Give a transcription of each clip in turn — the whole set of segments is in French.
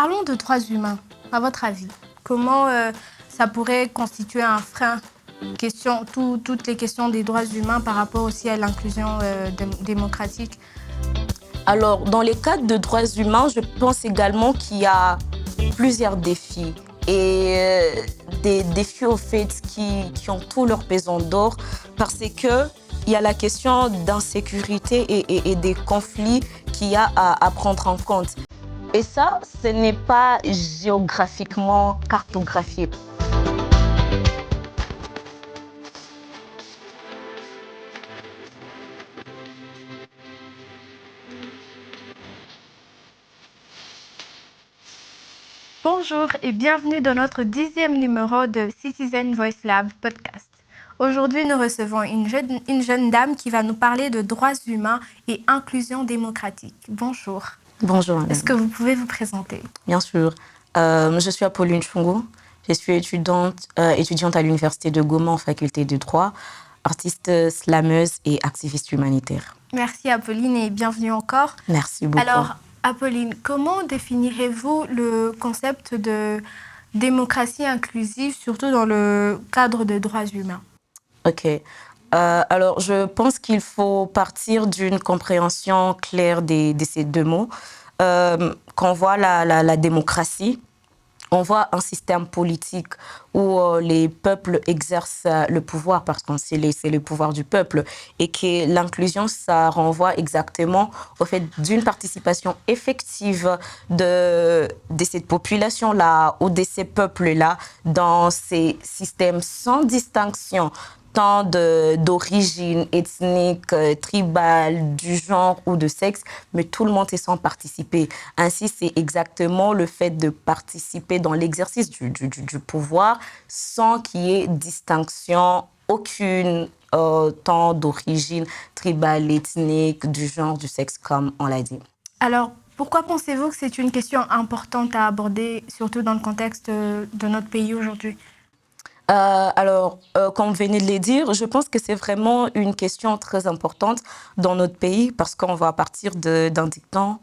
Parlons de droits humains. À votre avis, comment ça pourrait constituer un frein toutes les questions des droits humains par rapport aussi à l'inclusion démocratique? Alors, dans les cadres de droits humains, je pense également qu'il y a plusieurs défis. Et des défis au fait qui ont tout leur pesant d'or parce que il y a la question d'insécurité et des conflits qu'il y a à prendre en compte. Et ça, ce n'est pas géographiquement cartographié. Bonjour et bienvenue dans notre 10e numéro de Citizen Voice Lab podcast. Aujourd'hui, nous recevons une jeune dame qui va nous parler de droits humains et inclusion démocratique. Bonjour. Bonjour, madame. Est-ce que vous pouvez vous présenter? Bien sûr. Je suis Apolline Chungu. Je suis étudiante à l'Université de Goma en faculté de droit, artiste slameuse et activiste humanitaire. Merci Apolline et bienvenue encore. Merci beaucoup. Alors, Apolline, comment définirez-vous le concept de démocratie inclusive, surtout dans le cadre des droits humains? Ok. Alors, je pense qu'il faut partir d'une compréhension claire de ces deux mots. Quand on voit la démocratie, on voit un système politique où les peuples exercent le pouvoir parce que c'est le pouvoir du peuple et que l'inclusion, ça renvoie exactement au fait d'une participation effective de cette population-là ou de ces peuples-là dans ces systèmes sans distinction tant d'origine ethnique, tribale, du genre ou de sexe, mais tout le monde est sans participer. Ainsi, c'est exactement le fait de participer dans l'exercice du pouvoir sans qu'il y ait distinction aucune, tant d'origine tribale, ethnique, du genre, du sexe, comme on l'a dit. Alors, pourquoi pensez-vous que c'est une question importante à aborder, surtout dans le contexte de notre pays aujourd'hui? Comme vous venez de le dire, je pense que c'est vraiment une question très importante dans notre pays parce qu'on va partir d'un dicton.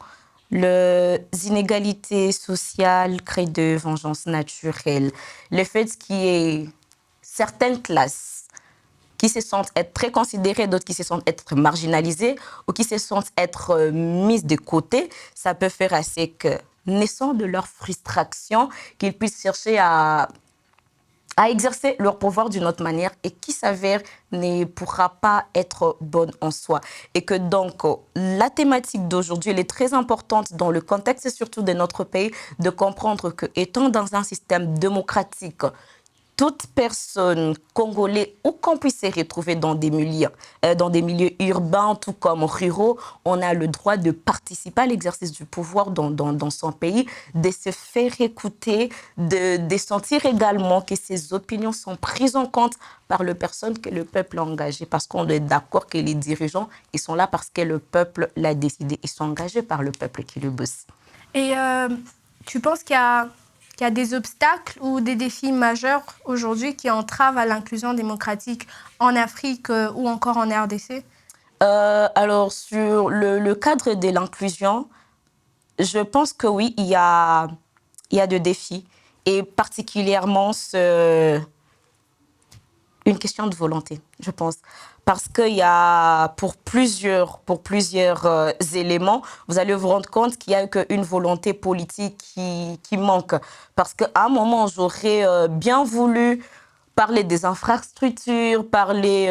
Les inégalités sociales créent de vengeance naturelle. Le fait qu'il y ait certaines classes qui se sentent être très considérées, d'autres qui se sentent être marginalisées ou qui se sentent être mises de côté, ça peut faire assez que, naissant de leur frustration, qu'ils puissent chercher à exercer leur pouvoir d'une autre manière et qui s'avère ne pourra pas être bonne en soi. Et que donc, la thématique d'aujourd'hui, elle est très importante dans le contexte, surtout de notre pays, de comprendre que, étant dans un système démocratique, toute personne congolaise ou qu'on puisse se retrouver dans des milieux urbains, tout comme ruraux, on a le droit de participer à l'exercice du pouvoir dans son pays, de se faire écouter, de sentir également que ses opinions sont prises en compte par les personnes que le peuple a engagées. Parce qu'on est d'accord que les dirigeants, ils sont là parce que le peuple l'a décidé. Ils sont engagés par le peuple qui le bosse. Et tu penses qu'il y a des obstacles ou des défis majeurs aujourd'hui qui entravent à l'inclusion démocratique en Afrique ou encore en RDC? Alors, sur le cadre de l'inclusion, je pense que oui, il y a des défis. Et particulièrement, une question de volonté, je pense. Parce qu'il y a, pour plusieurs éléments, vous allez vous rendre compte qu'il n'y a qu'une volonté politique qui manque. Parce qu'à un moment, j'aurais bien voulu parler des infrastructures, parler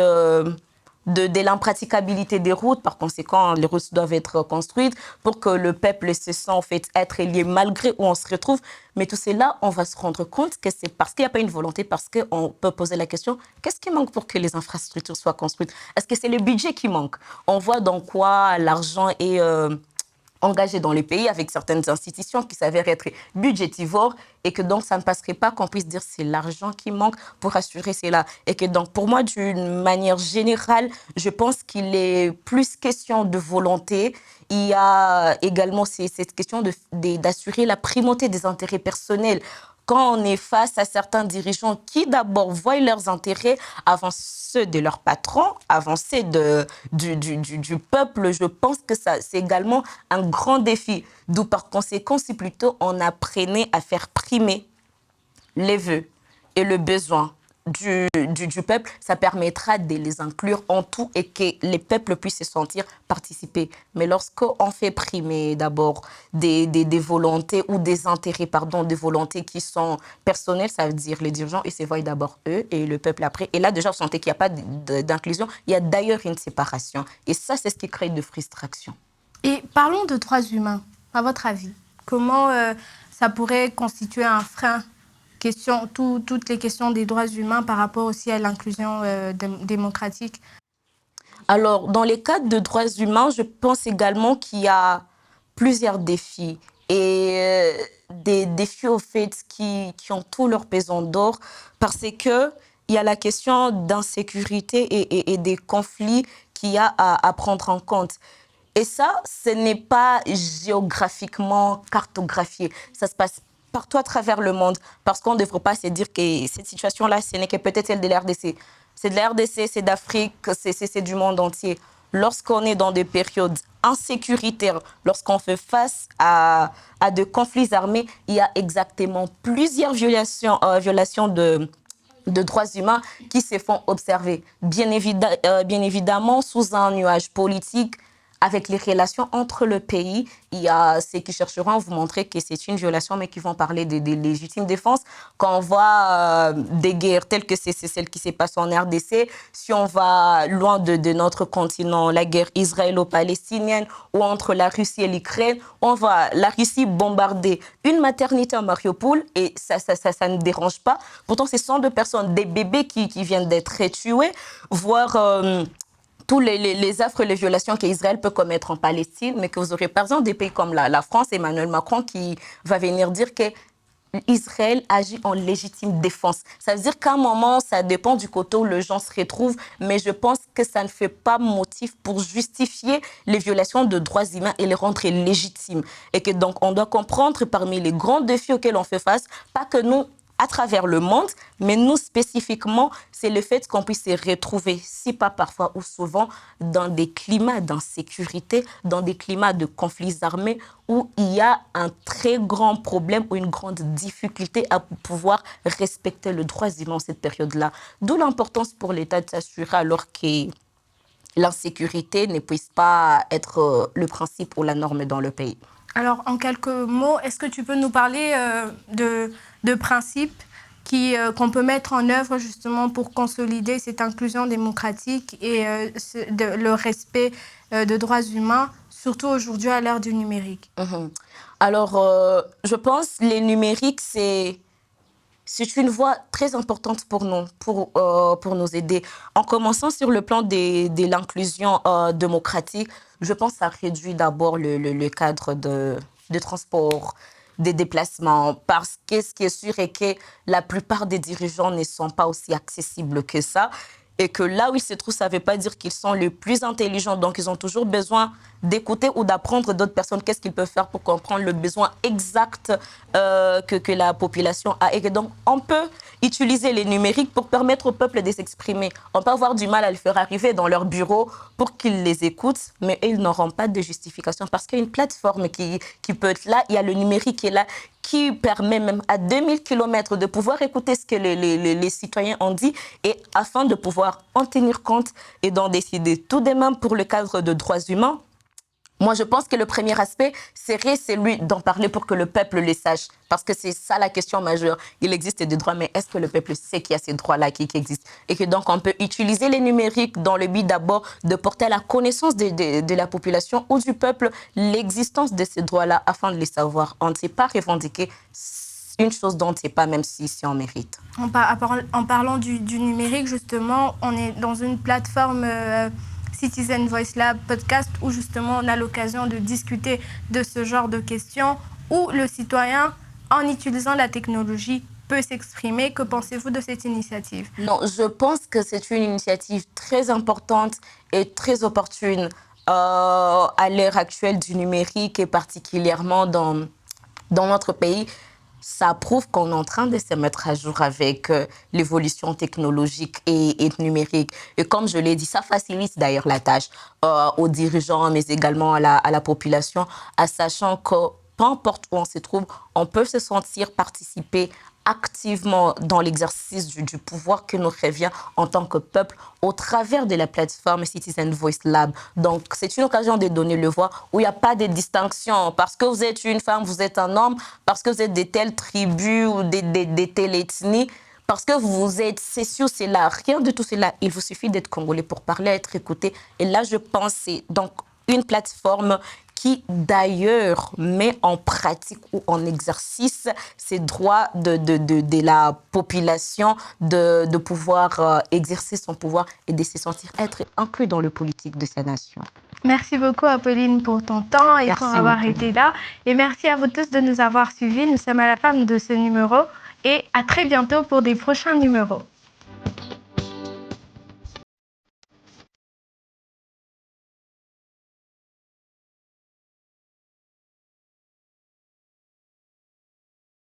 de l'impraticabilité des routes. Par conséquent, les routes doivent être construites pour que le peuple se sente en fait être lié malgré où on se retrouve. Mais tout cela, on va se rendre compte que c'est parce qu'il n'y a pas une volonté, parce qu'on peut poser la question, qu'est-ce qui manque pour que les infrastructures soient construites? Est-ce que c'est le budget qui manque? On voit dans quoi l'argent est engagé dans les pays avec certaines institutions qui s'avèrent être budgétivores et que donc ça ne passerait pas qu'on puisse dire c'est l'argent qui manque pour assurer cela. Et que donc pour moi, d'une manière générale, je pense qu'il est plus question de volonté. Il y a également cette question d'assurer la primauté des intérêts personnels. quand on est face à certains dirigeants qui d'abord voient leurs intérêts avant ceux de leurs patrons, avant ceux du peuple, je pense que c'est également un grand défi. D'où par conséquent, si plutôt on apprenait à faire primer les vœux et le besoin du peuple, ça permettra de les inclure en tout et que les peuples puissent se sentir participer. Mais lorsqu'on fait primer d'abord des volontés ou des intérêts, pardon, des volontés qui sont personnelles, ça veut dire les dirigeants, ils se voient d'abord eux et le peuple après. Et là, déjà, vous sentez qu'il n'y a pas d'inclusion. Il y a d'ailleurs une séparation. Et ça, c'est ce qui crée de frustration. Et parlons de droits humains, à votre avis. Comment ça pourrait constituer un frein toutes les questions des droits humains par rapport aussi à l'inclusion démocratique? Alors, dans les cadres de droits humains, je pense également qu'il y a plusieurs défis. Et des défis, au fait, qui ont tout leur pesant d'or, parce qu'il y a la question d'insécurité et des conflits qu'il y a à prendre en compte. Et ça, ce n'est pas géographiquement cartographié. Ça se passe partout à travers le monde. Parce qu'on ne devrait pas se dire que cette situation-là, ce n'est que peut-être celle de l'RDC. C'est de l'RDC, c'est d'Afrique, c'est du monde entier. Lorsqu'on est dans des périodes insécuritaires, lorsqu'on fait face à de conflits armés, il y a exactement plusieurs violations de droits humains qui se font observer. Bien évidemment, sous un nuage politique, avec les relations entre le pays, il y a ceux qui chercheront à vous montrer que c'est une violation, mais qui vont parler de légitime défense. Quand on voit des guerres telles que c'est celle qui s'est passée en RDC, si on va loin de notre continent, la guerre israélo-palestinienne ou entre la Russie et l'Ukraine, on voit la Russie bombarder une maternité à Mariupol et ça ne dérange pas. Pourtant, ce sont des personnes, des bébés qui viennent d'être tués, voire tous les affres et les violations qu'Israël peut commettre en Palestine, mais que vous aurez par exemple des pays comme la France, Emmanuel Macron, qui va venir dire que Israël agit en légitime défense. Ça veut dire qu'à un moment, ça dépend du côté où le gens se retrouve, mais je pense que ça ne fait pas motif pour justifier les violations de droits humains et les rendre légitimes. Et que donc, on doit comprendre parmi les grands défis auxquels on fait face, pas que nous, à travers le monde, mais nous spécifiquement, c'est le fait qu'on puisse se retrouver, si pas parfois ou souvent, dans des climats d'insécurité, dans des climats de conflits armés où il y a un très grand problème ou une grande difficulté à pouvoir respecter le droit humain en cette période-là. D'où l'importance pour l'État de s'assurer alors que l'insécurité ne puisse pas être le principe ou la norme dans le pays. Alors, en quelques mots, est-ce que tu peux nous parler de principes qu'on peut mettre en œuvre justement pour consolider cette inclusion démocratique et le respect de droits humains, surtout aujourd'hui à l'ère du numérique? Alors, je pense que le numérique, c'est une voie très importante pour nous, pour nous aider. En commençant sur le plan de l'inclusion démocratique, je pense que ça réduit d'abord le cadre de transport, des déplacements, parce que ce qui est sûr est que la plupart des dirigeants ne sont pas aussi accessibles que ça. Et que là où ils se trouvent, ça ne veut pas dire qu'ils sont les plus intelligents. Donc, ils ont toujours besoin d'écouter ou d'apprendre d'autres personnes qu'est-ce qu'ils peuvent faire pour comprendre le besoin exact que la population a. Et que donc, on peut utiliser les numériques pour permettre au peuple de s'exprimer. On peut avoir du mal à le faire arriver dans leur bureau pour qu'ils les écoutent, mais ils n'auront pas de justification parce qu'il y a une plateforme qui peut être là. Il y a le numérique qui est là, qui permet même à 2000 km de pouvoir écouter ce que les citoyens ont dit et afin de pouvoir en tenir compte et d'en décider. Tout de même pour le cadre de droits humains, moi, je pense que le premier aspect serait celui d'en parler pour que le peuple les sache. Parce que c'est ça la question majeure. Il existe des droits, mais est-ce que le peuple sait qu'il y a ces droits-là qui existent? Et que donc, on peut utiliser les numériques dans le but d'abord de porter à la connaissance de la population ou du peuple l'existence de ces droits-là afin de les savoir. On ne sait pas revendiquer une chose dont on ne sait pas, même si on mérite. En parlant du numérique, justement, on est dans une plateforme... Citizen Voice Lab podcast où justement on a l'occasion de discuter de ce genre de questions où le citoyen, en utilisant la technologie, peut s'exprimer. Que pensez-vous de cette initiative? Non, je pense que c'est une initiative très importante et très opportune à l'ère actuelle du numérique et particulièrement dans notre pays. ça prouve qu'on est en train de se mettre à jour avec l'évolution technologique et numérique. Et comme je l'ai dit, ça facilite d'ailleurs la tâche aux dirigeants, mais également à la population, à sachant que peu importe où on se trouve, on peut se sentir participer activement dans l'exercice du pouvoir que nous revient en tant que peuple au travers de la plateforme Citizen Voice Lab. Donc, c'est une occasion de donner le voix où il n'y a pas de distinction. Parce que vous êtes une femme, vous êtes un homme, parce que vous êtes de telles tribus ou de telles ethnies, parce que vous êtes ceci ou cela. Rien de tout cela. Il vous suffit d'être congolais pour parler, être écouté. Et là, je pense c'est donc une plateforme qui d'ailleurs met en pratique ou en exercice ces droits de la population de pouvoir exercer son pouvoir et de se sentir être inclus dans le politique de sa nation. Merci beaucoup, Apolline, pour ton temps et pour avoir été là. Et merci à vous tous de nous avoir suivis. Nous sommes à la fin de ce numéro et à très bientôt pour des prochains numéros.